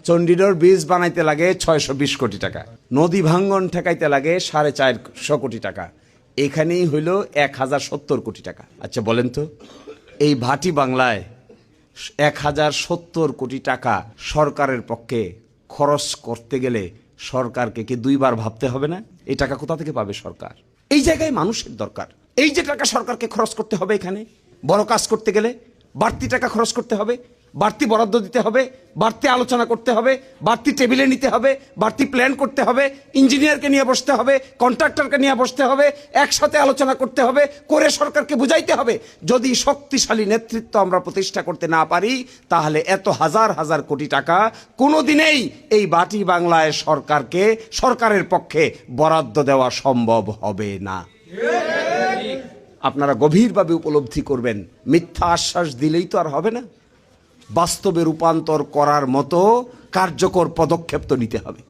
Chandigarh bridge বানাইতে লাগে 620 কোটি টাকা, নদী ভাঙ্গন ঠেকাইতে লাগে 450 কোটি টাকা, এখানেই হইল 1070 কোটি টাকা। আচ্ছা বলেন তো, এই ভাটি বাংলায় 1070 কোটি টাকা সরকারের পক্ষে খরচ করতে গেলে সরকারকে কি দুইবার ভাবতে হবে না? এই টাকা কোথা থেকে পাবে সরকার? এই জায়গায় মানুষের দরকার। এই যে টাকা সরকারকে খরচ করতে হবে, এখানে বড় কাজ করতে গেলে বাড়তি টাকা খরচ করতে হবে, বাড়তি বরাদ্দ দিতে হবে, বাড়তি আলোচনা করতে হবে, বাড়তি টেবিলে নিতে হবে, বাড়তি প্ল্যান করতে হবে, ইঞ্জিনিয়ারকে নিয়ে বসতে হবে, কন্ট্রাক্টরকে নিয়ে বসতে হবে, একসাথে আলোচনা করতে হবে, করে সরকারকে বুঝাইতে হবে। যদি শক্তিশালী নেতৃত্ব আমরা প্রতিষ্ঠা করতে না পারি, তাহলে এত হাজার হাজার কোটি টাকা কোনোদিনেই এই বাটি বাংলায় সরকারের পক্ষে বরাদ্দ দেওয়া সম্ভব হবে না। আপনারা গভীরভাবে উপলব্ধি করবেন, মিথ্যা আশ্বাস দিলেই তো আর হবে না, বাস্তবে রূপান্তর করার মতো কার্যকর পদক্ষেপ তো নিতে হবে।